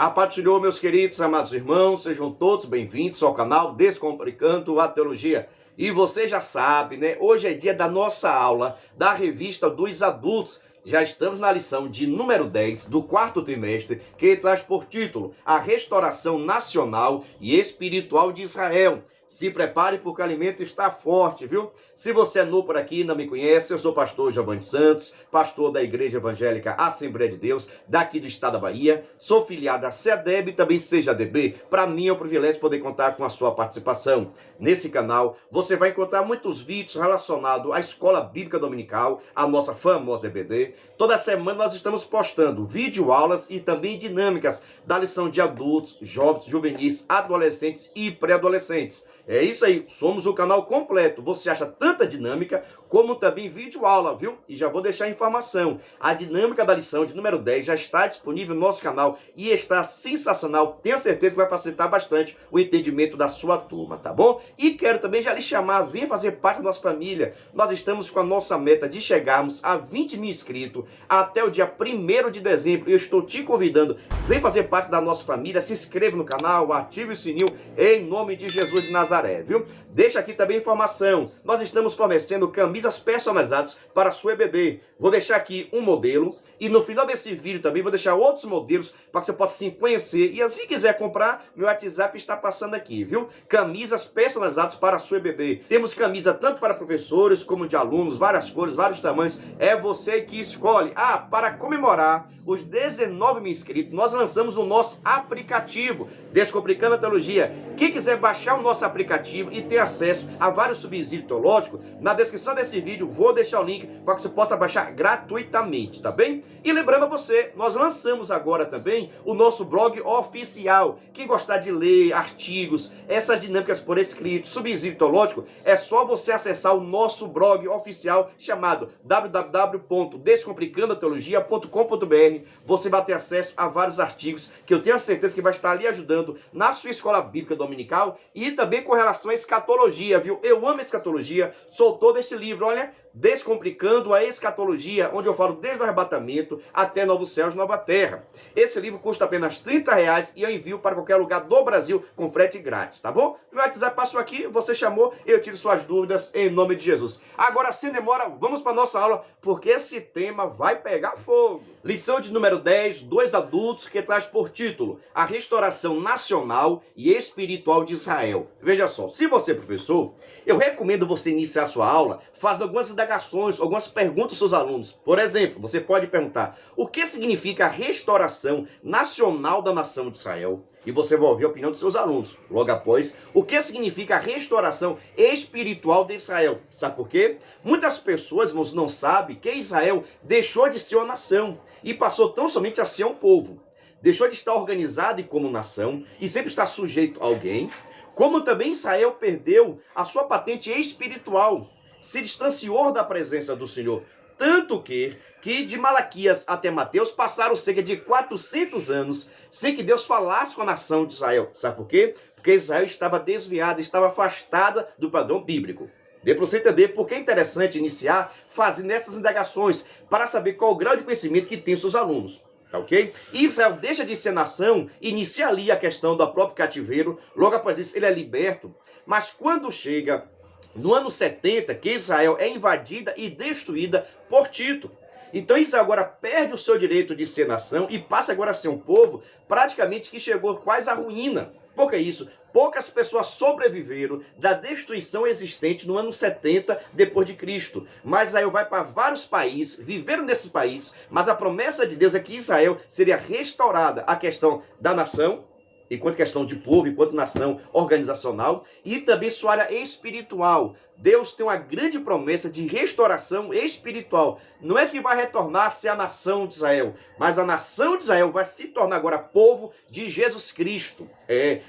A paz do Senhor, meus queridos, amados irmãos, sejam todos bem-vindos ao canal Descomplicando a Teologia. E você já sabe, né? Hoje é dia da nossa aula da revista dos adultos. Já estamos na lição de número 10 do quarto trimestre, que traz por título A Restauração Nacional e Espiritual de Israel. Se prepare porque o alimento está forte, viu? Se você é novo por aqui e não me conhece, eu sou o pastor Giovanni Santos, pastor da Igreja Evangélica Assembleia de Deus, daqui do estado da Bahia. Sou filiado à CEDEB e também CEJADB. Para mim é um privilégio poder contar com a sua participação. Nesse canal, você vai encontrar muitos vídeos relacionados à Escola Bíblica Dominical, a nossa famosa EBD. Toda semana nós estamos postando videoaulas e também dinâmicas da lição de adultos, jovens, juvenis, adolescentes e pré-adolescentes. É isso aí, somos o canal completo. Você acha tanta dinâmica como também vídeo aula, viu? E já vou deixar a informação. A dinâmica da lição de número 10 já está disponível no nosso canal e está sensacional. Tenho certeza que vai facilitar bastante o entendimento da sua turma, tá bom? E quero também já lhe chamar, venha fazer parte da nossa família. Nós estamos com a nossa meta de chegarmos a 20 mil inscritos até o dia 1º de dezembro. Eu estou te convidando, vem fazer parte da nossa família, se inscreva no canal, ative o sininho, em nome de Jesus de Nazaré, viu? Deixa aqui também informação, nós estamos fornecendo camisas personalizadas para a sua EBD. Vou deixar aqui um modelo e no final desse vídeo também vou deixar outros modelos para que você possa se conhecer. E se quiser comprar, meu WhatsApp está passando aqui, viu? Camisas personalizadas para a sua EBD. Temos camisa tanto para professores como de alunos, várias cores, vários tamanhos. É você que escolhe. Para comemorar os 19 mil inscritos, nós lançamos o nosso aplicativo Descomplicando a Teologia. Quem quiser baixar o nosso aplicativo e ter acesso a vários subsídios teológicos, na descrição desse vídeo vou deixar o link para que você possa baixar gratuitamente, tá bem? E lembrando a você, nós lançamos agora também o nosso blog oficial. Quem gostar de ler artigos, essas dinâmicas por escrito, subsídio teológico, é só você acessar o nosso blog oficial chamado www.descomplicandoateologia.com.br. Você vai ter acesso a vários artigos que eu tenho a certeza que vai estar ali ajudando na sua escola bíblica dominical e também com relação à escatologia, viu? Eu amo escatologia, sou autor deste livro, olha, Descomplicando a Escatologia, onde eu falo desde o arrebatamento até novos céus e nova terra. Esse livro custa apenas R$30 e eu envio para qualquer lugar do Brasil com frete grátis, tá bom? O WhatsApp passou aqui, você chamou, eu tiro suas dúvidas em nome de Jesus. Agora, sem demora, vamos para a nossa aula, porque esse tema vai pegar fogo. Lição de número 10, dois adultos, que traz por título A Restauração Nacional e Espiritual de Israel. Veja só, se você é professor, eu recomendo você iniciar a sua aula fazendo algumas indagações, algumas perguntas aos seus alunos. Por exemplo, você pode perguntar, o que significa a restauração nacional da nação de Israel? E você vai ouvir a opinião dos seus alunos. Logo após, o que significa a restauração espiritual de Israel? Sabe por quê? Muitas pessoas, irmãos, não sabem que Israel deixou de ser uma nação e passou tão somente a ser um povo. Deixou de estar organizado como nação e sempre está sujeito a alguém. Como também Israel perdeu a sua patente espiritual, se distanciou da presença do Senhor. Tanto que de Malaquias até Mateus passaram cerca de 400 anos sem que Deus falasse com a nação de Israel. Sabe por quê? Porque Israel estava desviada, estava afastada do padrão bíblico. Dê para você entender porque é interessante iniciar fazendo essas indagações para saber qual o grau de conhecimento que tem os seus alunos. Tá ok? E Israel deixa de ser nação, inicia ali a questão do próprio cativeiro, logo após isso ele é liberto. Mas quando chega no ano 70, que Israel é invadida e destruída por Tito. Então Israel agora perde o seu direito de ser nação e passa agora a ser um povo praticamente que chegou quase à ruína. Por que isso? Poucas pessoas sobreviveram da destruição existente no ano 70 depois de Cristo. Mas Israel vai para vários países, viveram nesses países, mas a promessa de Deus é que Israel seria restaurada. A questão da nação, enquanto questão de povo, enquanto nação organizacional, e também sua área espiritual. Deus tem uma grande promessa de restauração espiritual. Não é que vai retornar a ser a nação de Israel, mas a nação de Israel vai se tornar agora povo de Jesus Cristo.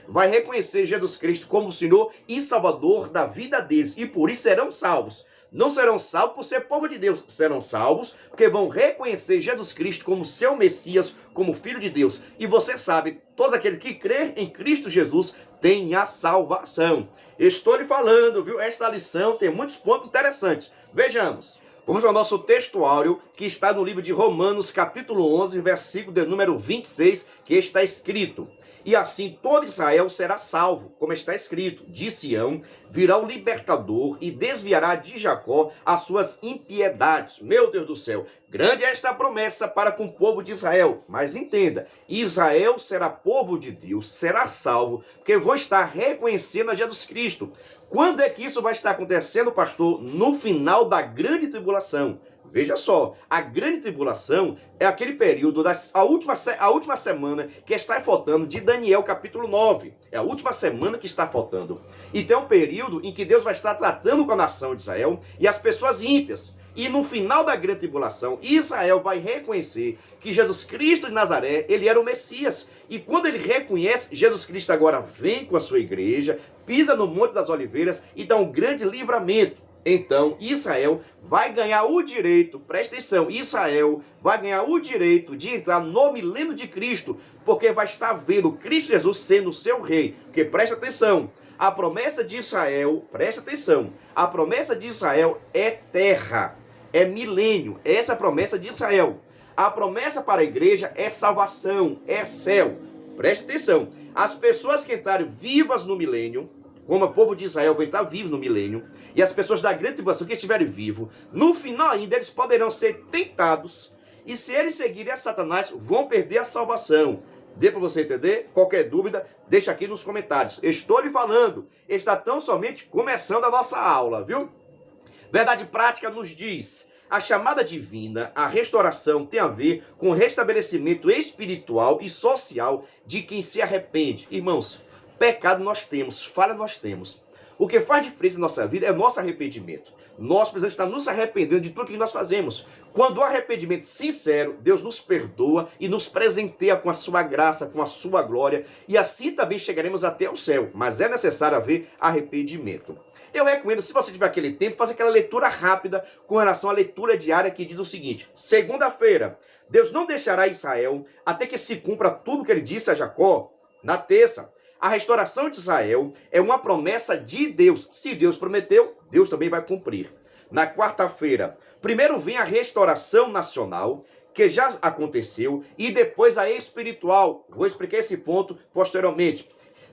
Vai reconhecer Jesus Cristo como o Senhor e Salvador da vida deles, e por isso serão salvos. Não serão salvos por ser povo de Deus, serão salvos porque vão reconhecer Jesus Cristo como seu Messias, como Filho de Deus. E você sabe, todos aqueles que crêem em Cristo Jesus têm a salvação. Estou lhe falando, viu? Esta lição tem muitos pontos interessantes. Vejamos. Vamos para o nosso texto áureo, que está no livro de Romanos, capítulo 11, versículo de número 26, que está escrito: e assim todo Israel será salvo, como está escrito: de Sião virá o libertador e desviará de Jacó as suas impiedades. Meu Deus do céu, grande é esta promessa para com o povo de Israel. Mas entenda, Israel será povo de Deus, será salvo, porque vão estar reconhecendo a Jesus Cristo. Quando é que isso vai estar acontecendo, pastor? No final da grande tribulação. Veja só, a grande tribulação é aquele período, a última semana que está faltando de Daniel capítulo 9. É a última semana que está faltando. E tem um período em que Deus vai estar tratando com a nação de Israel e as pessoas ímpias. E no final da grande tribulação, Israel vai reconhecer que Jesus Cristo de Nazaré, ele era o Messias. E quando ele reconhece, Jesus Cristo agora vem com a sua igreja, pisa no Monte das Oliveiras e dá um grande livramento. Então, Israel vai ganhar o direito, presta atenção, Israel vai ganhar o direito de entrar no milênio de Cristo, porque vai estar vendo Cristo Jesus sendo o seu rei. Porque presta atenção, a promessa de Israel, presta atenção, a promessa de Israel é terra, é milênio, essa é a promessa de Israel. A promessa para a igreja é salvação, é céu. Presta atenção, as pessoas que entrarem vivas no milênio, como o povo de Israel vai estar vivo no milênio, e as pessoas da grande tribulação que estiverem vivos, no final ainda eles poderão ser tentados, e se eles seguirem a Satanás, vão perder a salvação. Dê para você entender? Qualquer dúvida, deixa aqui nos comentários. Estou lhe falando, está tão somente começando a nossa aula, viu? Verdade prática nos diz: a chamada divina, a restauração, tem a ver com o restabelecimento espiritual e social de quem se arrepende. Irmãos, pecado nós temos, falha nós temos. O que faz diferença na nossa vida é o nosso arrependimento. Nós precisamos estar nos arrependendo de tudo que nós fazemos. Quando o arrependimento sincero, Deus nos perdoa e nos presenteia com a sua graça, com a sua glória. E assim também chegaremos até o céu. Mas é necessário haver arrependimento. Eu recomendo, se você tiver aquele tempo, fazer aquela leitura rápida com relação à leitura diária que diz o seguinte: segunda-feira, Deus não deixará Israel até que se cumpra tudo que ele disse a Jacó. Na terça, a restauração de Israel é uma promessa de Deus. Se Deus prometeu, Deus também vai cumprir. Na quarta-feira, primeiro vem a restauração nacional, que já aconteceu, e depois a espiritual. Vou explicar esse ponto posteriormente.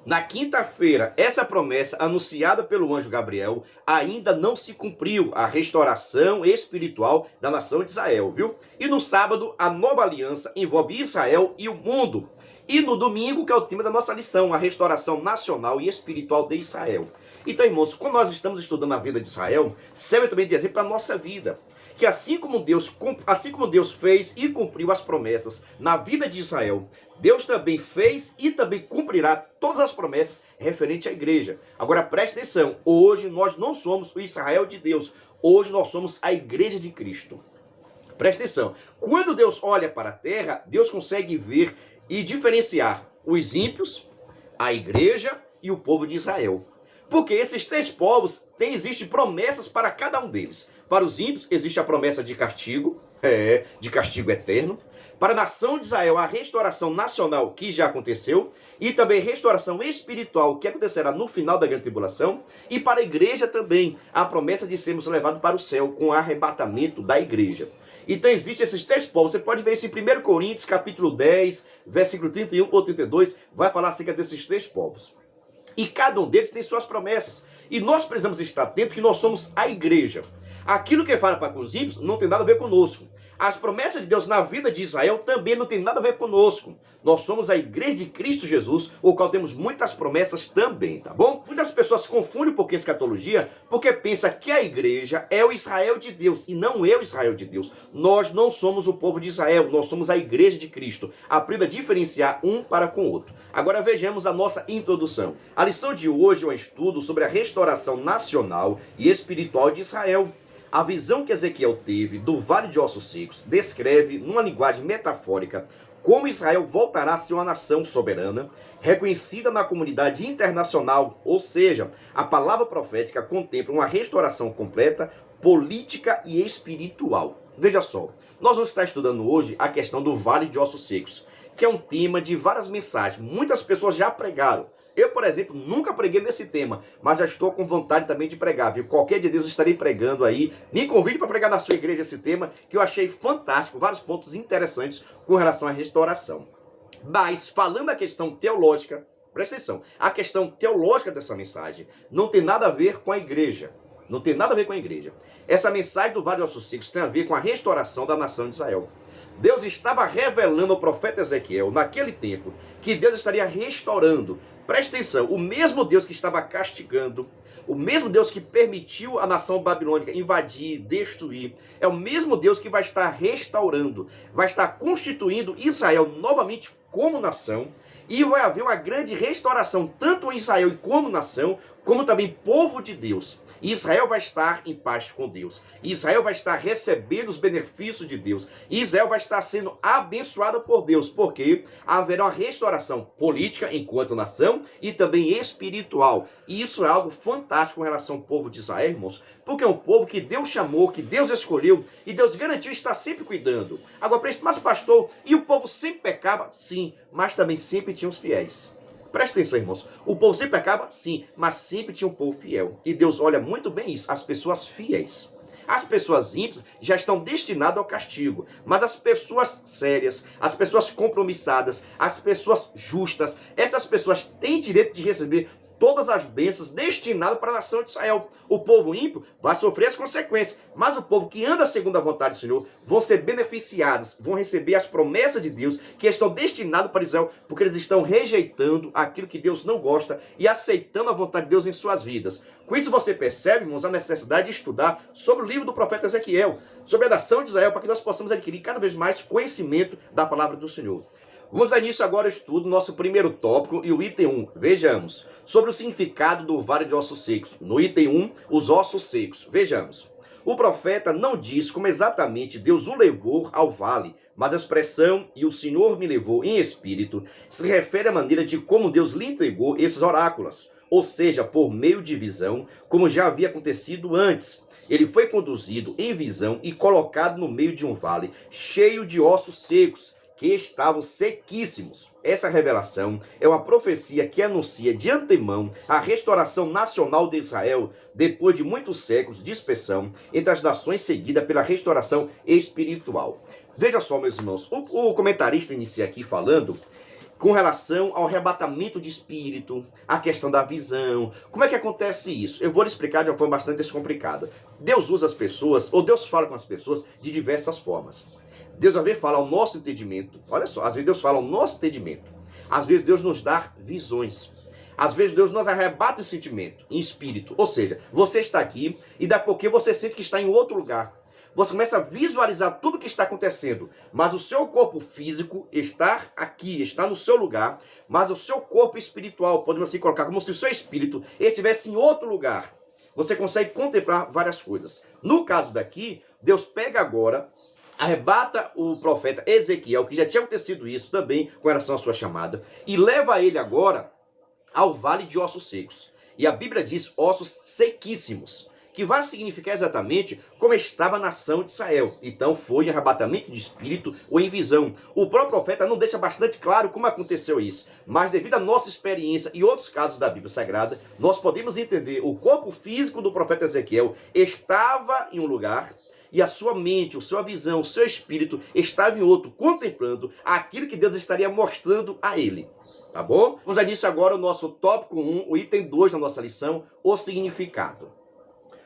Na quinta-feira, essa promessa anunciada pelo anjo Gabriel ainda não se cumpriu, a restauração espiritual da nação de Israel, viu? E no sábado, a nova aliança envolve Israel e o mundo. E no domingo, que é o tema da nossa lição, a restauração nacional e espiritual de Israel. Então, irmãos, quando nós estamos estudando a vida de Israel, serve também de exemplo para a nossa vida. Que assim como Deus fez e cumpriu as promessas na vida de Israel, Deus também fez e também cumprirá todas as promessas referentes à igreja. Agora preste atenção, hoje nós não somos o Israel de Deus, hoje nós somos a igreja de Cristo. Preste atenção, quando Deus olha para a terra, Deus consegue ver e diferenciar os ímpios, a igreja e o povo de Israel. Porque esses três povos existem promessas para cada um deles. Para os ímpios existe a promessa de castigo eterno. Para a nação de Israel, a restauração nacional que já aconteceu. E também restauração espiritual que acontecerá no final da grande tribulação. E para a igreja também, a promessa de sermos levados para o céu com o arrebatamento da igreja. Então existem esses três povos. Você pode ver isso em 1 Coríntios, capítulo 10, versículo 31 ou 32. Vai falar acerca desses três povos. E cada um deles tem suas promessas. E nós precisamos estar atentos que nós somos a igreja. Aquilo que fala para os ímpios não tem nada a ver conosco. As promessas de Deus na vida de Israel também não tem nada a ver conosco. Nós somos a igreja de Cristo Jesus, o qual temos muitas promessas também, tá bom? Muitas pessoas confundem um pouquinho a escatologia porque pensam que a igreja é o Israel de Deus e não é o Israel de Deus. Nós não somos o povo de Israel, nós somos a igreja de Cristo. Aprenda a diferenciar um para com o outro. Agora vejamos a nossa introdução. A lição de hoje é um estudo sobre a restauração nacional e espiritual de Israel. A visão que Ezequiel teve do Vale de Ossos Secos descreve, numa linguagem metafórica, como Israel voltará a ser uma nação soberana, reconhecida na comunidade internacional, ou seja, a palavra profética contempla uma restauração completa, política e espiritual. Veja só, nós vamos estar estudando hoje a questão do Vale de Ossos Secos, que é um tema de várias mensagens. Muitas pessoas já pregaram. Eu, por exemplo, nunca preguei nesse tema, mas já estou com vontade também de pregar, viu? Qualquer dia de Deus eu estarei pregando aí. Me convide para pregar na sua igreja esse tema, que eu achei fantástico, vários pontos interessantes com relação à restauração. Mas, falando a questão teológica, presta atenção, a questão teológica dessa mensagem não tem nada a ver com a igreja. Não tem nada a ver com a igreja. Essa mensagem do Vale de Ossos Secos tem a ver com a restauração da nação de Israel. Deus estava revelando ao profeta Ezequiel, naquele tempo, que Deus estaria restaurando. Presta atenção, o mesmo Deus que estava castigando, o mesmo Deus que permitiu a nação babilônica invadir, destruir, é o mesmo Deus que vai estar restaurando, vai estar constituindo Israel novamente como nação, e vai haver uma grande restauração, tanto em Israel como nação, como também povo de Deus. E Israel vai estar em paz com Deus. E Israel vai estar recebendo os benefícios de Deus. E Israel vai estar sendo abençoada por Deus, porque haverá uma restauração política enquanto nação e também espiritual. E isso é algo fantástico com relação ao povo de Israel, irmãos, porque é um povo que Deus chamou, que Deus escolheu e Deus garantiu estar sempre cuidando. Agora, mas pastor, e o povo sempre pecava? Sim, mas também sempre tinha os fiéis. Presta atenção, irmãos. O povo sempre pecava? Sim, mas sempre tinha um povo fiel. E Deus olha muito bem isso, as pessoas fiéis. As pessoas ímpias já estão destinadas ao castigo. Mas as pessoas sérias, as pessoas compromissadas, as pessoas justas, essas pessoas têm direito de receber todas as bênçãos destinadas para a nação de Israel. O povo ímpio vai sofrer as consequências, mas o povo que anda segundo a vontade do Senhor vão ser beneficiados, vão receber as promessas de Deus que estão destinadas para Israel, porque eles estão rejeitando aquilo que Deus não gosta e aceitando a vontade de Deus em suas vidas. Com isso você percebe, irmãos, a necessidade de estudar sobre o livro do profeta Ezequiel, sobre a nação de Israel, para que nós possamos adquirir cada vez mais conhecimento da palavra do Senhor. Vamos dar início agora ao estudo do nosso primeiro tópico e o item 1. Vejamos, sobre o significado do vale de ossos secos. No item 1, os ossos secos. Vejamos. O profeta não diz como exatamente Deus o levou ao vale, mas a expressão "e o Senhor me levou em espírito" se refere à maneira de como Deus lhe entregou esses oráculos, ou seja, por meio de visão, como já havia acontecido antes. Ele foi conduzido em visão e colocado no meio de um vale cheio de ossos secos, que estavam sequíssimos. Essa revelação é uma profecia que anuncia de antemão a restauração nacional de Israel depois de muitos séculos de dispersão entre as nações, seguida pela restauração espiritual. Veja só, meus irmãos, o comentarista inicia aqui falando com relação ao arrebatamento de espírito, a questão da visão. Como é que acontece isso? Eu vou lhe explicar de uma forma bastante descomplicada. Deus usa as pessoas, ou Deus fala com as pessoas de diversas formas. Deus às vezes fala ao nosso entendimento. Olha só, às vezes Deus fala ao nosso entendimento. Às vezes Deus nos dá visões. Às vezes Deus nos arrebata esse sentimento em espírito. Ou seja, você está aqui e daqui a pouquinho você sente que está em outro lugar. Você começa a visualizar tudo o que está acontecendo. Mas o seu corpo físico está aqui, está no seu lugar. Mas o seu corpo espiritual, podemos assim colocar, como se o seu espírito estivesse em outro lugar. Você consegue contemplar várias coisas. No caso daqui, Deus pega agora, arrebata o profeta Ezequiel, que já tinha acontecido isso também com relação à sua chamada, e leva ele agora ao vale de ossos secos. E a Bíblia diz ossos sequíssimos, que vai significar exatamente como estava a nação de Israel. Então foi em arrebatamento de espírito ou em visão. O próprio profeta não deixa bastante claro como aconteceu isso, mas devido à nossa experiência e outros casos da Bíblia Sagrada, nós podemos entender o corpo físico do profeta Ezequiel estava em um lugar, e a sua mente, a sua visão, o seu espírito estava em outro, contemplando aquilo que Deus estaria mostrando a ele. Tá bom? Vamos dar início agora ao nosso tópico 1, o item 2 da nossa lição, o significado.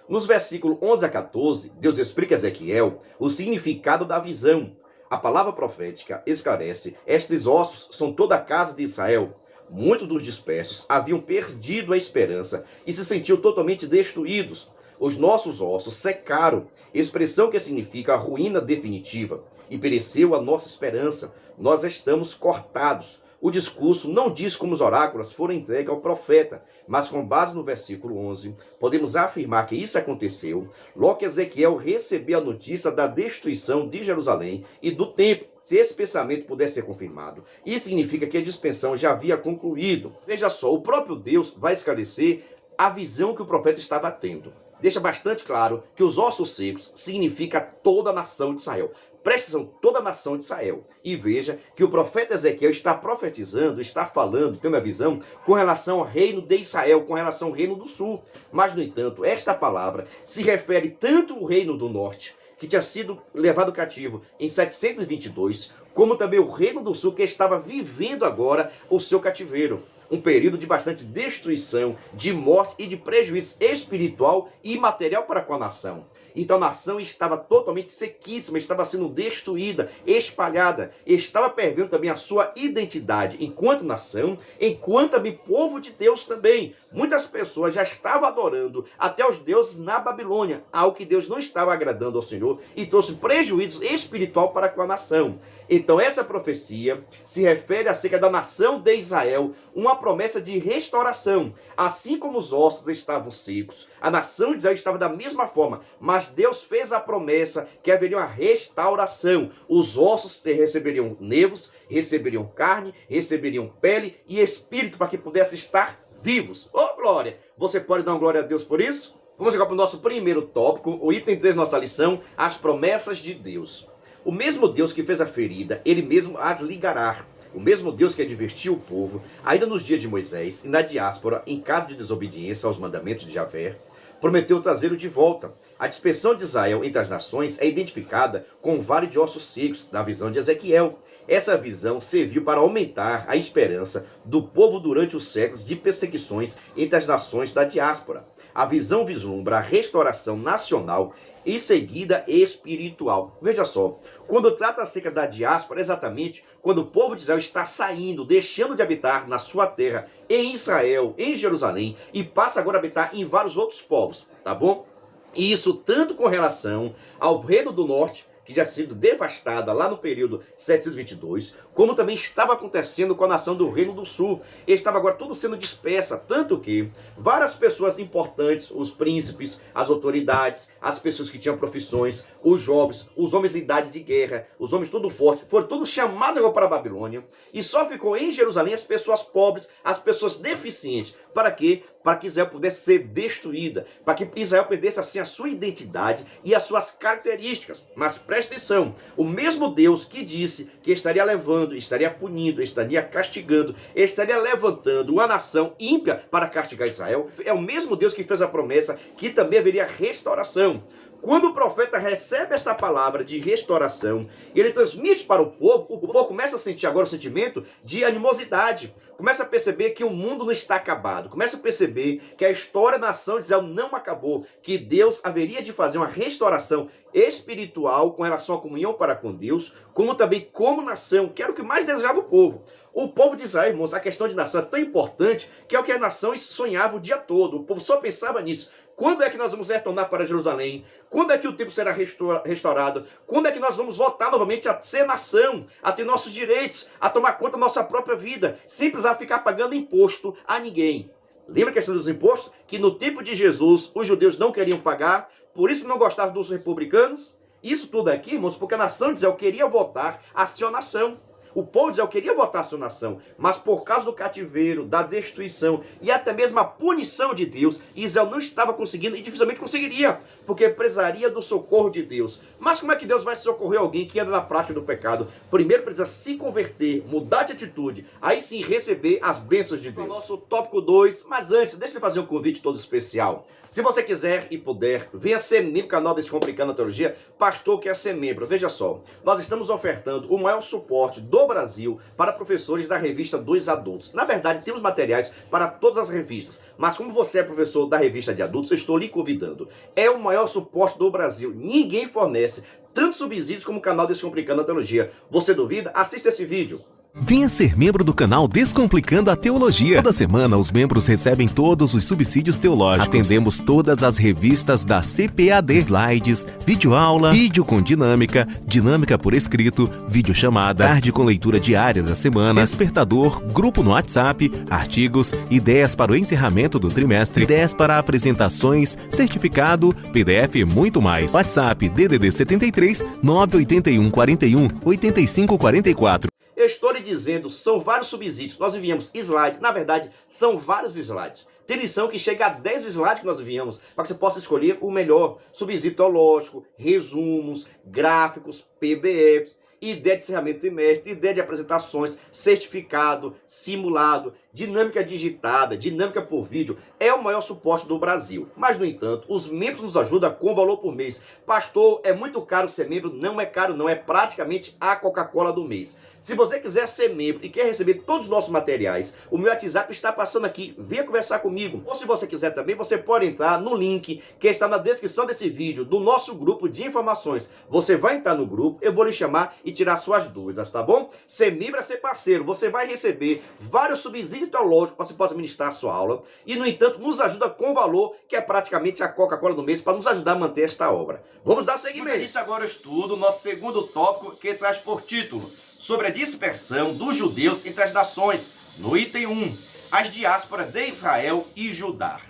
Nos versículos 11 a 14, Deus explica a Ezequiel o significado da visão. A palavra profética esclarece: estes ossos são toda a casa de Israel. Muitos dos dispersos haviam perdido a esperança e se sentiam totalmente destruídos. Os nossos ossos secaram, expressão que significa a ruína definitiva, e pereceu a nossa esperança. Nós estamos cortados. O discurso não diz como os oráculos foram entregues ao profeta, mas com base no versículo 11, podemos afirmar que isso aconteceu logo que Ezequiel recebeu a notícia da destruição de Jerusalém e do templo. Se esse pensamento pudesse ser confirmado, isso significa que a dispersão já havia concluído. Veja só, o próprio Deus vai esclarecer a visão que o profeta estava tendo. Deixa bastante claro que os ossos secos significa toda a nação de Israel. preste atenção, toda a nação de Israel. E veja que o profeta Ezequiel está profetizando, está falando, tendo a visão com relação ao reino de Israel, com relação ao reino do sul. Mas, no entanto, esta palavra se refere tanto ao reino do norte, que tinha sido levado cativo em 722, como também o reino do sul, que estava vivendo agora o seu cativeiro. Um período de bastante destruição, de morte e de prejuízo espiritual e material para com a nação. Então a nação estava totalmente sequíssima, estava sendo destruída, espalhada, estava perdendo também a sua identidade enquanto nação, enquanto também povo de Deus também. Muitas pessoas já estavam adorando até os deuses na Babilônia, algo que Deus não estava agradando ao Senhor e trouxe prejuízo espiritual para com a nação. Então essa profecia se refere acerca da nação de Israel, uma promessa de restauração. Assim como os ossos estavam secos, a nação de Israel estava da mesma forma, mas Deus fez a promessa que haveria uma restauração. Os ossos receberiam nervos, receberiam carne, receberiam pele e espírito para que pudessem estar vivos. Oh, glória! Você pode dar uma glória a Deus por isso? Vamos agora para o nosso primeiro tópico, o item 3 da nossa lição, as promessas de Deus. O mesmo Deus que fez a ferida, ele mesmo as ligará. O mesmo Deus que advertiu o povo, ainda nos dias de Moisés e na diáspora, em caso de desobediência aos mandamentos de Javé, prometeu trazê-lo de volta. A dispersão de Israel entre as nações é identificada com o vale de ossos secos, da visão de Ezequiel. Essa visão serviu para aumentar a esperança do povo durante os séculos de perseguições entre as nações da diáspora. A visão vislumbra a restauração nacional e seguida espiritual. Veja só, quando trata acerca da diáspora, exatamente quando o povo de Israel está saindo, deixando de habitar na sua terra, em Israel, em Jerusalém, e passa agora a habitar em vários outros povos, tá bom? E isso tanto com relação ao reino do norte, que já tinha sido devastada lá no período 722, como também estava acontecendo com a nação do Reino do Sul. Estava agora tudo sendo dispersa, tanto que várias pessoas importantes, os príncipes, as autoridades, as pessoas que tinham profissões, os jovens, os homens em idade de guerra, os homens tudo fortes, foram todos chamados agora para a Babilônia, e só ficou em Jerusalém as pessoas pobres, as pessoas deficientes. Para quê? Para que Israel pudesse ser destruída, para que Israel perdesse assim a sua identidade e as suas características. Mas preste atenção, o mesmo Deus que disse que estaria levando, estaria punindo, estaria castigando, estaria levantando uma nação ímpia para castigar Israel, é o mesmo Deus que fez a promessa que também haveria restauração. Quando o profeta recebe esta palavra de restauração, ele transmite para o povo começa a sentir agora o sentimento de animosidade, começa a perceber que o mundo não está acabado, começa a perceber que a história da nação de Israel não acabou, que Deus haveria de fazer uma restauração espiritual com relação à comunhão para com Deus, como também como nação, que era o que mais desejava o povo. O povo de Israel, irmãos, a questão de nação é tão importante que é o que as nações sonhavam o dia todo, o povo só pensava nisso. Quando é que nós vamos retornar para Jerusalém? Quando é que o templo será restaurado? Quando é que nós vamos voltar novamente a ser nação, a ter nossos direitos, a tomar conta da nossa própria vida, sem precisar ficar pagando imposto a ninguém? Lembra a questão dos impostos? Que no tempo de Jesus os judeus não queriam pagar, por isso que não gostavam dos republicanos? Isso tudo aqui, irmãos, porque a nação de Israel queria voltar a ser uma nação. O povo de Israel queria voltar a sua nação, mas por causa do cativeiro, da destruição e até mesmo a punição de Deus, Israel não estava conseguindo e dificilmente conseguiria, porque precisaria do socorro de Deus. Mas como é que Deus vai socorrer alguém que anda na prática do pecado? Primeiro precisa se converter, mudar de atitude, aí sim receber as bênçãos de Deus. Nosso tópico 2, mas antes, deixa eu fazer um convite todo especial. Se você quiser e puder, venha ser membro do canal Descomplicando a Teologia. Pastor quer ser membro. Veja só, nós estamos ofertando o maior suporte do Brasil para professores da revista dos adultos. Na verdade, temos materiais para todas as revistas, mas como você é professor da revista de adultos, eu estou lhe convidando. É o maior suporte do Brasil. Ninguém fornece tantos subsídios como o canal Descomplicando a Teologia. Você duvida? Assista esse vídeo. Venha ser membro do canal Descomplicando a Teologia. Toda semana os membros recebem todos os subsídios teológicos. Atendemos todas as revistas da CPAD, slides, videoaula, vídeo com dinâmica, dinâmica por escrito, videochamada, tarde com leitura diária da semana, despertador, grupo no WhatsApp, artigos, ideias para o encerramento do trimestre, ideias para apresentações, certificado, PDF e muito mais. WhatsApp DDD 73 981 41 85 44. Eu estou lhe dizendo, são vários subsídios. Nós enviamos slides, na verdade, são vários slides. Tem lição que chega a 10 slides que nós enviamos, para que você possa escolher o melhor. Subsídio teológico, resumos, gráficos, PDFs, ideia de encerramento do trimestre, ideia de apresentações, certificado, simulado, dinâmica digitada, dinâmica por vídeo. É o maior suporte do Brasil. Mas, no entanto, os membros nos ajudam com valor por mês. Pastor, é muito caro ser membro? Não é caro, não. É praticamente a Coca-Cola do mês. Se você quiser ser membro e quer receber todos os nossos materiais, o meu WhatsApp está passando aqui. Venha conversar comigo. Ou se você quiser também, você pode entrar no link que está na descrição desse vídeo, do nosso grupo de informações. Você vai entrar no grupo, eu vou lhe chamar e tirar suas dúvidas, tá bom? Ser membro é ser parceiro. Você vai receber vários subsídios teológicos para você possa ministrar a sua aula. E, no entanto, nos ajuda com valor, que é praticamente a Coca-Cola do mês, para nos ajudar a manter esta obra. Vamos dar seguimento. Isso agora eu estudo nosso segundo tópico, que traz por título sobre a dispersão dos judeus entre as nações. No item 1, as diásporas de Israel e Judá.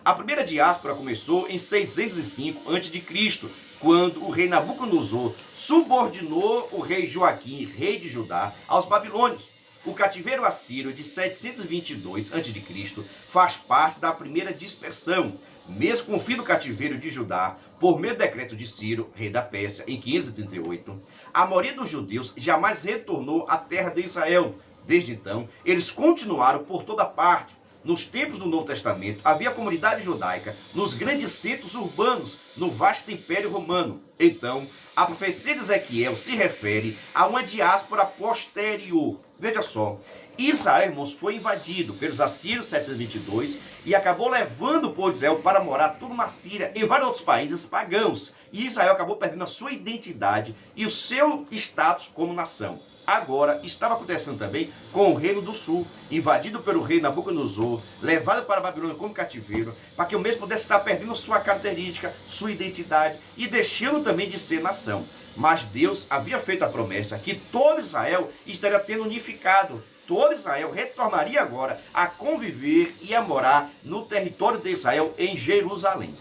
A primeira diáspora começou em 605 a.C., quando o rei Nabucodonosor subordinou o rei Joaquim, rei de Judá, aos babilônios. O cativeiro assírio de 722 a.C. faz parte da primeira dispersão. Mesmo com o fim do cativeiro de Judá, por meio do decreto de Ciro, rei da Pérsia, em 538, a maioria dos judeus jamais retornou à terra de Israel. Desde então, eles continuaram por toda parte. Nos tempos do Novo Testamento, havia comunidade judaica nos grandes centros urbanos, no vasto Império Romano. Então, a profecia de Ezequiel se refere a uma diáspora posterior. Veja só, Israel, irmãos, foi invadido pelos assírios em 722 e acabou levando o povo de Israel para morar tudo na Síria, em vários outros países pagãos. E Israel acabou perdendo a sua identidade e o seu status como nação. Agora, estava acontecendo também com o Reino do Sul, invadido pelo rei Nabucodonosor, levado para a Babilônia como cativeiro, para que o mesmo pudesse estar perdendo sua característica, sua identidade e deixando também de ser nação. Mas Deus havia feito a promessa que todo Israel estaria tendo unificado. Todo Israel retornaria agora a conviver e a morar no território de Israel em Jerusalém.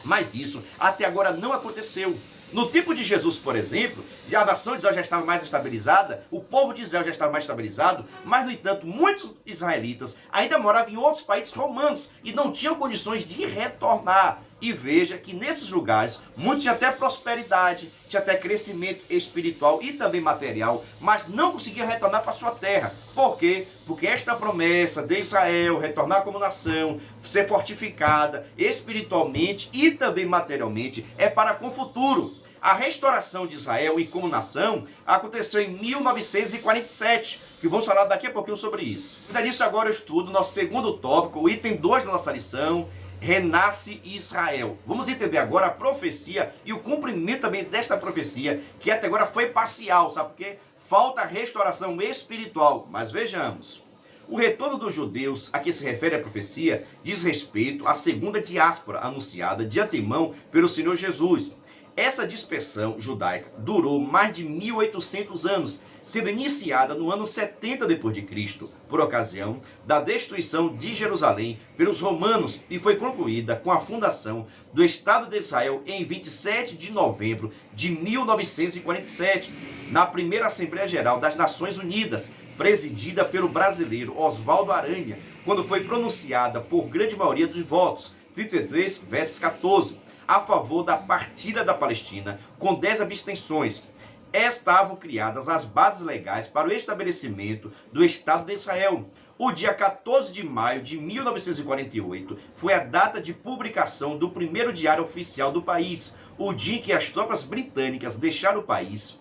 Mas isso até agora não aconteceu. No tempo de Jesus, por exemplo, a nação de Israel já estava mais estabilizada, o povo de Israel já estava mais estabilizado, mas, no entanto, muitos israelitas ainda moravam em outros países romanos e não tinham condições de retornar. E veja que nesses lugares, muitos tinham até prosperidade, tinham até crescimento espiritual e também material, mas não conseguiam retornar para a sua terra. Por quê? Porque esta promessa de Israel retornar como nação, ser fortificada espiritualmente e também materialmente, é para com o futuro. A restauração de Israel e como nação aconteceu em 1947, que vamos falar daqui a pouquinho sobre isso. Ainda nisso agora eu estudo nosso segundo tópico, o item 2 da nossa lição, renasce Israel. Vamos entender agora a profecia e o cumprimento também desta profecia, que até agora foi parcial, sabe por quê? Falta restauração espiritual, mas vejamos. O retorno dos judeus a que se refere a profecia diz respeito à segunda diáspora anunciada de antemão pelo Senhor Jesus. Essa dispersão judaica durou mais de 1800 anos, sendo iniciada no ano 70 d.C., por ocasião da destruição de Jerusalém pelos romanos, e foi concluída com a fundação do Estado de Israel em 27 de novembro de 1947, na primeira Assembleia Geral das Nações Unidas, presidida pelo brasileiro Oswaldo Aranha, quando foi pronunciada por grande maioria dos votos, 33 versus 14, a favor da partilha da Palestina, com 10 abstenções. Estavam criadas as bases legais para o estabelecimento do Estado de Israel. O dia 14 de maio de 1948 foi a data de publicação do primeiro diário oficial do país, o dia em que as tropas britânicas deixaram o país.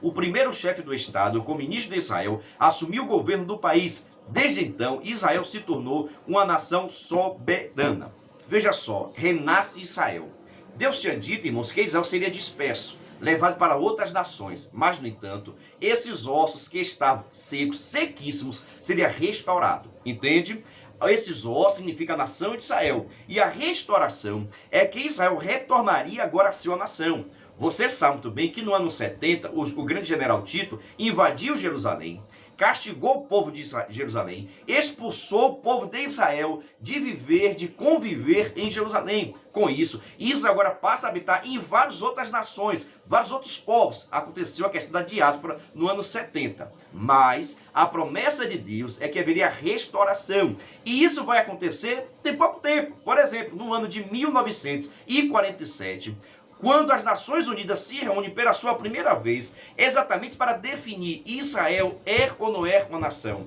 O primeiro chefe do Estado, como ministro de Israel, assumiu o governo do país. Desde então, Israel se tornou uma nação soberana. Veja só, renasce Israel. Deus tinha dito, irmãos, que Israel seria disperso, levado para outras nações. Mas, no entanto, esses ossos que estavam secos, sequíssimos, seria restaurado. Entende? Esses ossos significam a nação de Israel. E a restauração é que Israel retornaria agora a ser uma nação. Você sabe muito bem que no ano 70, o grande general Tito invadiu Jerusalém, castigou o povo de Jerusalém, expulsou o povo de Israel de viver, de conviver em Jerusalém. Com isso, Israel agora passa a habitar em várias outras nações, vários outros povos. Aconteceu a questão da diáspora no ano 70. Mas a promessa de Deus é que haveria restauração. E isso vai acontecer em pouco tempo. Por exemplo, no ano de 1947, quando as Nações Unidas se reúnem pela sua primeira vez, exatamente para definir Israel é ou não é uma nação.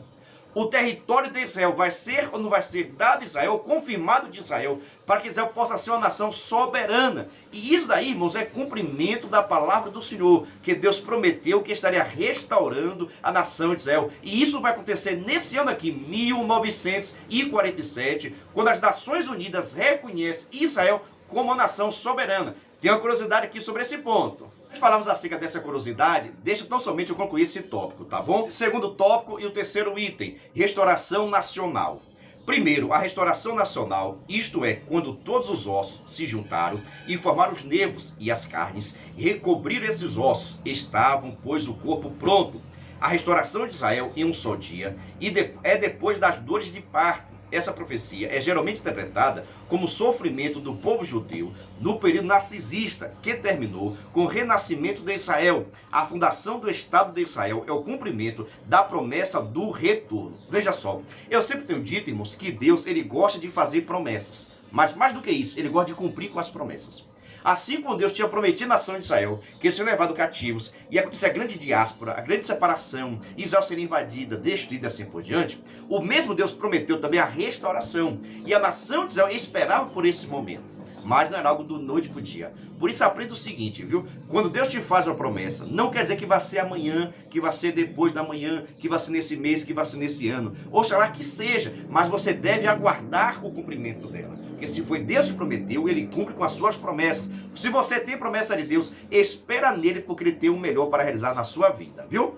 O território de Israel vai ser ou não vai ser dado a Israel, confirmado de Israel, para que Israel possa ser uma nação soberana. E isso daí, irmãos, é cumprimento da palavra do Senhor, que Deus prometeu que estaria restaurando a nação de Israel. E isso vai acontecer nesse ano aqui, 1947, quando as Nações Unidas reconhecem Israel como uma nação soberana. Tem uma curiosidade aqui sobre esse ponto. Nós falamos acerca dessa curiosidade, deixa tão somente eu concluir esse tópico, tá bom? O segundo tópico e o terceiro item, restauração nacional. Primeiro, a restauração nacional, isto é, quando todos os ossos se juntaram e formaram os nervos e as carnes, recobriram esses ossos, estavam, pois, o corpo pronto. A restauração de Israel em um só dia é depois das dores de parto. Essa profecia é geralmente interpretada como sofrimento do povo judeu no período narcisista, que terminou com o renascimento de Israel. A fundação do Estado de Israel é o cumprimento da promessa do retorno. Veja só, eu sempre tenho dito, irmãos, que Deus ele gosta de fazer promessas. Mas mais do que isso, ele gosta de cumprir com as promessas. Assim como Deus tinha prometido à nação de Israel que eles seriam levados cativos, e acontecer a grande diáspora, a grande separação, Israel seria invadida, destruída assim por diante, o mesmo Deus prometeu também a restauração. E a nação de Israel esperava por esse momento. Mas não era algo do noite para o dia. Por isso aprenda o seguinte, viu? Quando Deus te faz uma promessa, não quer dizer que vai ser amanhã, que vai ser depois da manhã, que vai ser nesse mês, que vai ser nesse ano. Oxalá que seja, mas você deve aguardar o cumprimento dela. Porque se foi Deus que prometeu, ele cumpre com as suas promessas. Se você tem promessa de Deus, espera nele, porque ele tem o melhor para realizar na sua vida, viu?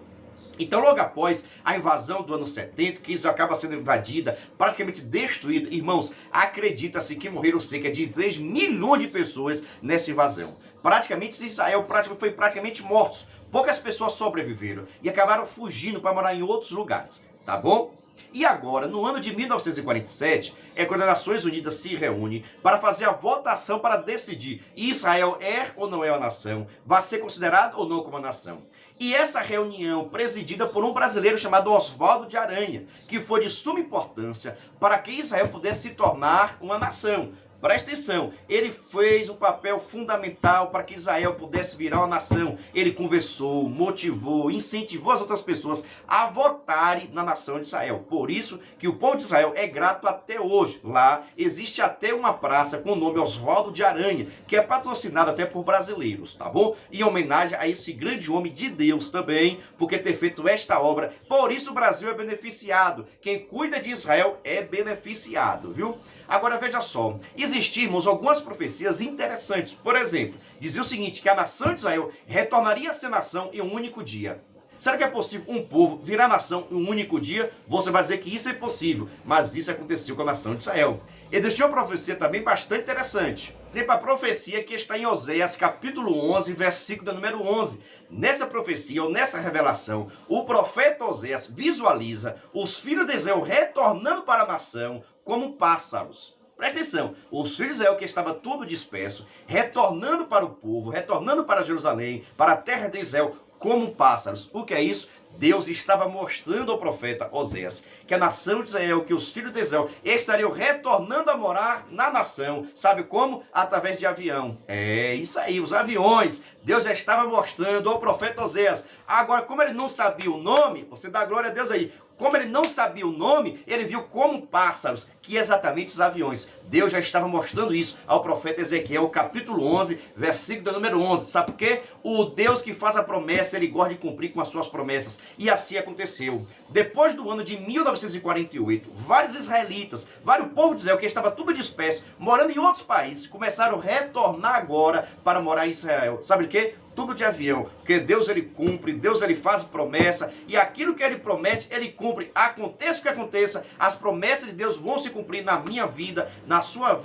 Então, logo após a invasão do ano 70, que Israel acaba sendo invadida, praticamente destruída, irmãos, acredita-se que morreram cerca de 3 milhões de pessoas nessa invasão. Praticamente Israel foi praticamente mortos. Poucas pessoas sobreviveram e acabaram fugindo para morar em outros lugares, tá bom? E agora, no ano de 1947, é quando as Nações Unidas se reúnem para fazer a votação para decidir Israel é ou não é uma nação, vai ser considerado ou não como uma nação. E essa reunião, presidida por um brasileiro chamado Oswaldo de Aranha, que foi de suma importância para que Israel pudesse se tornar uma nação. Presta atenção, ele fez um papel fundamental para que Israel pudesse virar uma nação. Ele conversou, motivou, incentivou as outras pessoas a votarem na nação de Israel. Por isso que o povo de Israel é grato até hoje. Lá existe até uma praça com o nome Oswaldo de Aranha, que é patrocinada até por brasileiros, tá bom? Em homenagem a esse grande homem de Deus também, porque ter feito esta obra. Por isso o Brasil é beneficiado. Quem cuida de Israel é beneficiado, viu? Agora veja só, existimos algumas profecias interessantes. Por exemplo, dizia o seguinte, que a nação de Israel retornaria a ser nação em um único dia. Será que é possível um povo virar nação em um único dia? Você vai dizer que isso é possível, mas isso aconteceu com a nação de Israel. Existe uma profecia também bastante interessante. Exemplo, a profecia que está em Oséias, capítulo 11, versículo número 11. Nessa profecia, ou nessa revelação, o profeta Oséias visualiza os filhos de Israel retornando para a nação como pássaros. Presta atenção, os filhos de Israel que estava tudo disperso, retornando para o povo, retornando para Jerusalém, para a terra de Israel, como pássaros. O que é isso? Deus estava mostrando ao profeta Oséias que a nação de Israel, que os filhos de Israel estariam retornando a morar na nação. Sabe como? Através de avião. É isso aí, os aviões. Deus já estava mostrando ao profeta Oséias. Agora, como ele não sabia o nome, você dá glória a Deus aí. Como ele não sabia o nome, ele viu como pássaros, que é exatamente os aviões. Deus já estava mostrando isso ao profeta Ezequiel, capítulo 11, versículo número 11. Sabe por quê? O Deus que faz a promessa, ele gosta de cumprir com as suas promessas. E assim aconteceu. Depois do ano de 1948, vários israelitas, vários povos de Israel, que estava tudo disperso, morando em outros países, começaram a retornar agora para morar em Israel. Sabe o quê? tubo de avião, porque Deus ele cumpre, Deus ele faz promessa, e aquilo que ele promete, ele cumpre. Aconteça o que aconteça, as promessas de Deus vão se cumprir na minha vida, na sua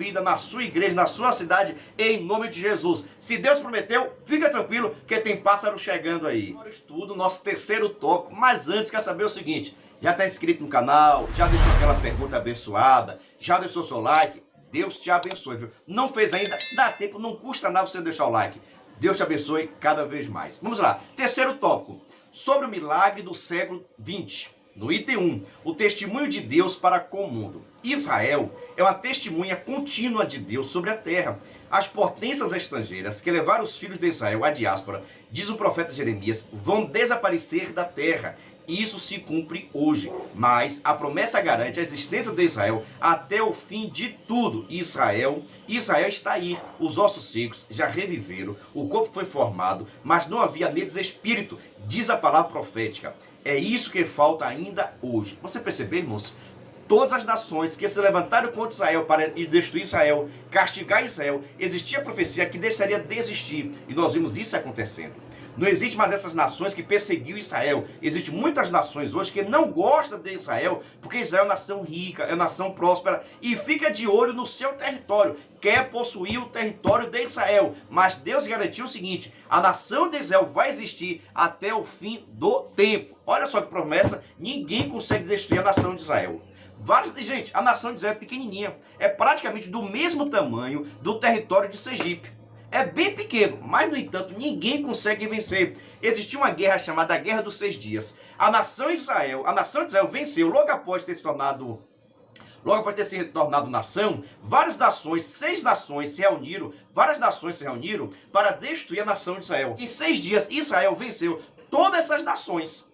igreja, na sua cidade, em nome de Jesus. Se Deus prometeu, fica tranquilo, que tem pássaro chegando aí. Agora estudo nosso terceiro tópico, mas antes quer saber o seguinte, já está inscrito no canal, já deixou aquela pergunta abençoada, já deixou seu like, Deus te abençoe, viu? Não fez ainda, dá tempo, não custa nada você deixar o like. Deus te abençoe cada vez mais. Vamos lá, terceiro tópico, sobre o milagre do século 20. No item 1, o testemunho de Deus para com o mundo. Israel é uma testemunha contínua de Deus sobre a terra. As potências estrangeiras que levaram os filhos de Israel à diáspora, diz o profeta Jeremias, vão desaparecer da terra. Isso se cumpre hoje, mas a promessa garante a existência de Israel até o fim de tudo. Israel está aí, os ossos secos já reviveram, o corpo foi formado, mas não havia neles espírito, diz a palavra profética. É isso que falta ainda hoje. Você percebeu, irmãos? Todas as nações que se levantaram contra Israel para destruir Israel, castigar Israel, existia a profecia que deixaria de existir, e nós vimos isso acontecendo. Não existe mais essas nações que perseguiam Israel. Existem muitas nações hoje que não gostam de Israel, porque Israel é uma nação rica, é uma nação próspera, e fica de olho no seu território, quer possuir o território de Israel. Mas Deus garantiu o seguinte, a nação de Israel vai existir até o fim do tempo. Olha só que promessa, ninguém consegue destruir a nação de Israel. Gente, a nação de Israel é pequenininha, é praticamente do mesmo tamanho do território de Sergipe. É bem pequeno, mas no entanto ninguém consegue vencer. Existiu uma guerra chamada Guerra dos 6 Dias. A nação de Israel venceu logo após ter se tornado nação. Várias nações, 6 nações se reuniram, para destruir a nação de Israel. Em 6 dias Israel venceu todas essas nações.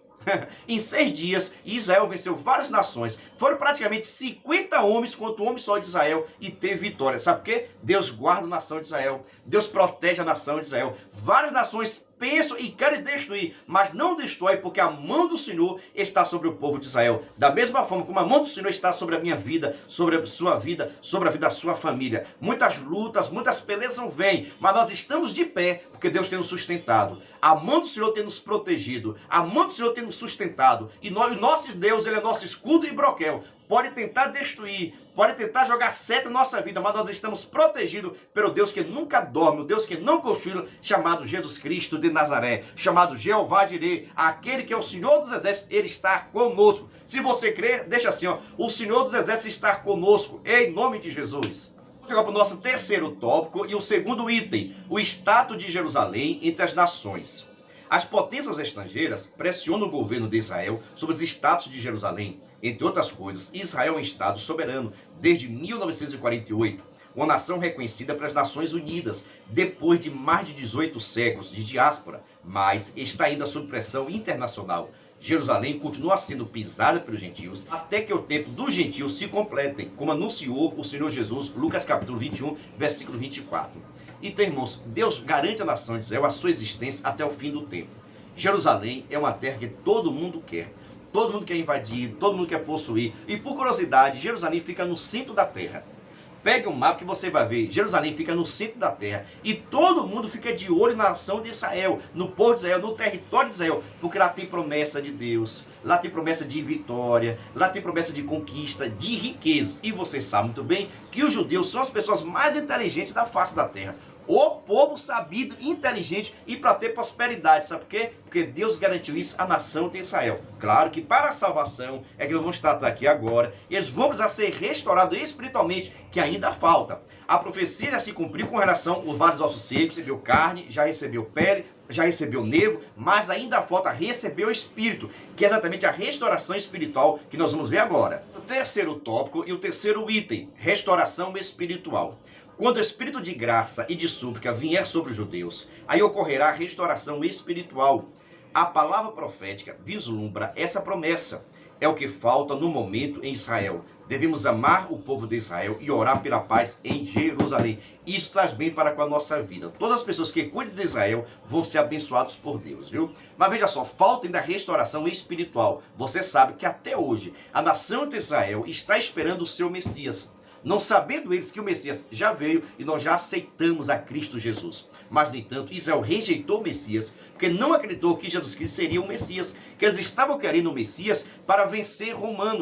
Em 6 dias, Israel venceu várias nações. Foram praticamente 50 homens contra o homem só de Israel e teve vitória. Sabe por quê? Deus guarda a nação de Israel. Deus protege a nação de Israel. Várias nações pensam e querem destruir, mas não destrói, porque a mão do Senhor está sobre o povo de Israel. Da mesma forma como a mão do Senhor está sobre a minha vida, sobre a sua vida, sobre a vida da sua família. Muitas lutas, muitas peleas não vêm, mas nós estamos de pé, porque Deus tem nos sustentado. A mão do Senhor tem nos protegido, a mão do Senhor tem nos sustentado. E nosso Deus, ele é nosso escudo e broquel. Pode tentar destruir, pode tentar jogar seta na nossa vida, mas nós estamos protegidos pelo Deus que nunca dorme, o Deus que não cochila, chamado Jesus Cristo de Nazaré, chamado Jeová Jireh, aquele que é o Senhor dos Exércitos, ele está conosco. Se você crer, deixa assim, ó, o Senhor dos Exércitos está conosco, em nome de Jesus. Vamos chegar para o nosso terceiro tópico e o segundo item, o status de Jerusalém entre as nações. As potências estrangeiras pressionam o governo de Israel sobre os status de Jerusalém. Entre outras coisas, Israel é um Estado soberano desde 1948, uma nação reconhecida pelas Nações Unidas, depois de mais de 18 séculos de diáspora, mas está ainda sob pressão internacional. Jerusalém continua sendo pisada pelos gentios, até que o tempo dos gentios se completem, como anunciou o Senhor Jesus, Lucas capítulo 21, versículo 24. Então, irmãos, Deus garante à nação de Israel a sua existência até o fim do tempo. Jerusalém é uma terra que todo mundo quer. Todo mundo quer invadir, todo mundo quer possuir. E por curiosidade, Jerusalém fica no centro da terra. Pegue um mapa que você vai ver. Jerusalém fica no centro da terra. E todo mundo fica de olho na nação de Israel, no povo de Israel, no território de Israel. Porque lá tem promessa de Deus. Lá tem promessa de vitória. Lá tem promessa de conquista, de riqueza. E você sabe muito bem que os judeus são as pessoas mais inteligentes da face da terra. O povo sabido, inteligente e para ter prosperidade. Sabe por quê? Porque Deus garantiu isso à nação de Israel. Claro que para a salvação, é que nós vamos estar aqui agora, eles vão precisar ser restaurados espiritualmente, que ainda falta. A profecia já se cumpriu com relação aos vários ossos secos, recebeu carne, já recebeu pele, já recebeu nervo, mas ainda falta receber o espírito, que é exatamente a restauração espiritual que nós vamos ver agora. O terceiro tópico e o terceiro item, restauração espiritual. Quando o Espírito de graça e de súplica vier sobre os judeus, aí ocorrerá a restauração espiritual. A palavra profética vislumbra essa promessa. É o que falta no momento em Israel. Devemos amar o povo de Israel e orar pela paz em Jerusalém. Isso traz bem para com a nossa vida. Todas as pessoas que cuidam de Israel vão ser abençoados por Deus, viu? Mas veja só, falta ainda a restauração espiritual. Você sabe que até hoje a nação de Israel está esperando o seu Messias. não sabendo eles que o Messias já veio e nós já aceitamos a Cristo Jesus. Mas, no entanto, Israel rejeitou o Messias, porque não acreditou que Jesus Cristo seria o Messias, que eles estavam querendo o Messias para vencer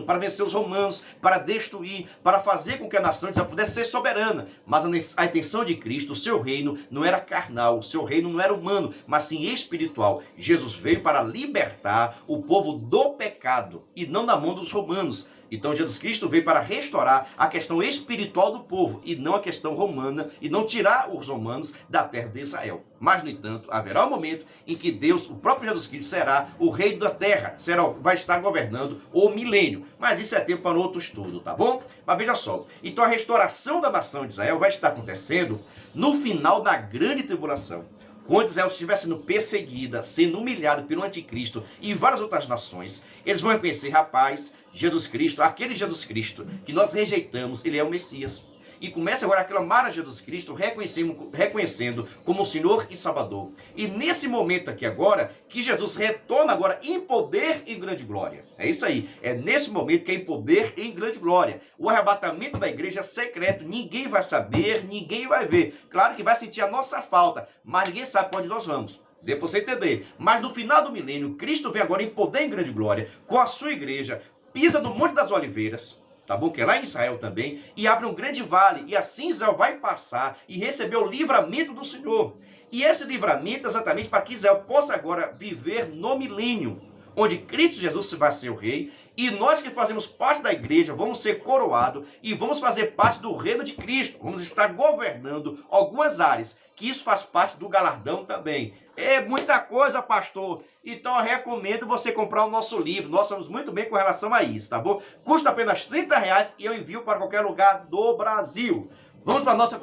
para vencer os romanos, para destruir, para fazer com que a nação de Israel pudesse ser soberana. Mas a intenção de Cristo, o seu reino, não era carnal, o seu reino não era humano, mas sim espiritual. Jesus veio para libertar o povo do pecado e não da mão dos romanos. Então Jesus Cristo veio para restaurar a questão espiritual do povo e não a questão romana, e não tirar os romanos da terra de Israel. Mas, no entanto, haverá um momento em que Deus, o próprio Jesus Cristo, será o rei da terra, vai estar governando o milênio. Mas isso é tempo para outro estudo, tá bom? Mas veja só, então a restauração da nação de Israel vai estar acontecendo no final da grande tribulação. Quando Israel estiver sendo perseguida, sendo humilhada pelo anticristo e várias outras nações, eles vão reconhecer, rapaz, Jesus Cristo, aquele Jesus Cristo que nós rejeitamos, ele é o Messias. E começa agora a clamar a Jesus Cristo, reconhecendo como o Senhor e Salvador. E nesse momento aqui agora, que Jesus retorna agora em poder e em grande glória. É isso aí, é nesse momento que é em poder e em grande glória. O arrebatamento da igreja é secreto, ninguém vai saber, ninguém vai ver. Claro que vai sentir a nossa falta, mas ninguém sabe para onde nós vamos. Dê para você entender. Mas no final do milênio, Cristo vem agora em poder e em grande glória, com a sua igreja, pisa no Monte das Oliveiras, tá bom? Que é lá em Israel também, e abre um grande vale, e assim Israel vai passar e receber o livramento do Senhor. E esse livramento é exatamente para que Israel possa agora viver no milênio, onde Cristo Jesus vai ser o rei, e nós que fazemos parte da igreja vamos ser coroados e vamos fazer parte do reino de Cristo. Vamos estar governando algumas áreas, que isso faz parte do galardão também. É muita coisa, pastor. Então eu recomendo você comprar o nosso livro. Nós somos muito bem com relação a isso, tá bom? Custa apenas R$30 e eu envio para qualquer lugar do Brasil. Vamos para a nossa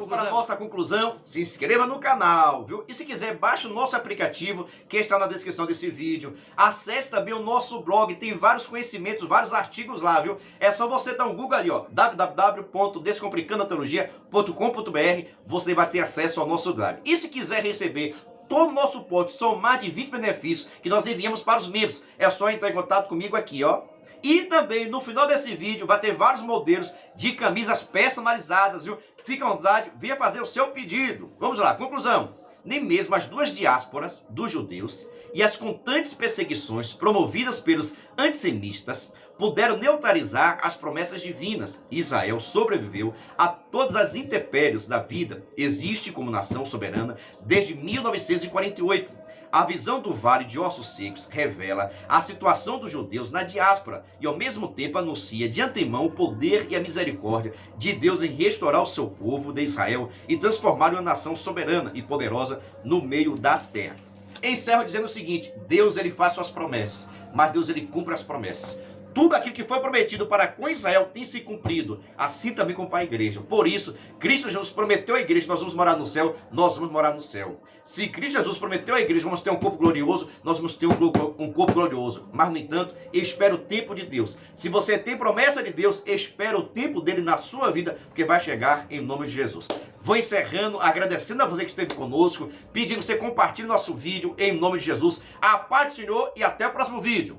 conclusão. Se inscreva no canal, viu? E se quiser, baixe o nosso aplicativo, que está na descrição desse vídeo. Acesse também o nosso blog, tem vários conhecimentos, vários artigos lá, viu? É só você dar um Google ali, ó, www.descomplicandoateologia.com.br, você vai ter acesso ao nosso drive. E se quiser receber todo o nosso pote, são mais de 20 benefícios que nós enviamos para os membros, é só entrar em contato comigo aqui, ó. E também, no final desse vídeo, vai ter vários modelos de camisas personalizadas, viu? Fica à vontade, venha fazer o seu pedido. Vamos lá, conclusão. Nem mesmo as duas diásporas dos judeus e as constantes perseguições promovidas pelos antissemitas puderam neutralizar as promessas divinas. Israel sobreviveu a todas as intempéries da vida. Existe como nação soberana desde 1948. A visão do Vale de Ossos Secos revela a situação dos judeus na diáspora e ao mesmo tempo anuncia de antemão o poder e a misericórdia de Deus em restaurar o seu povo de Israel e transformar em uma nação soberana e poderosa no meio da terra. Encerro dizendo o seguinte: Deus ele faz suas promessas, mas Deus ele cumpre as promessas. Tudo aquilo que foi prometido para com Israel tem se cumprido, assim também com a igreja. Por isso, Cristo Jesus prometeu à igreja que nós vamos morar no céu, nós vamos morar no céu. Se Cristo Jesus prometeu à igreja que vamos ter um corpo glorioso, nós vamos ter um corpo glorioso. Mas, no entanto, espera o tempo de Deus. Se você tem promessa de Deus, espera o tempo dele na sua vida, porque vai chegar em nome de Jesus. Vou encerrando, agradecendo a você que esteve conosco, pedindo que você compartilhe nosso vídeo em nome de Jesus. A paz do Senhor e até o próximo vídeo.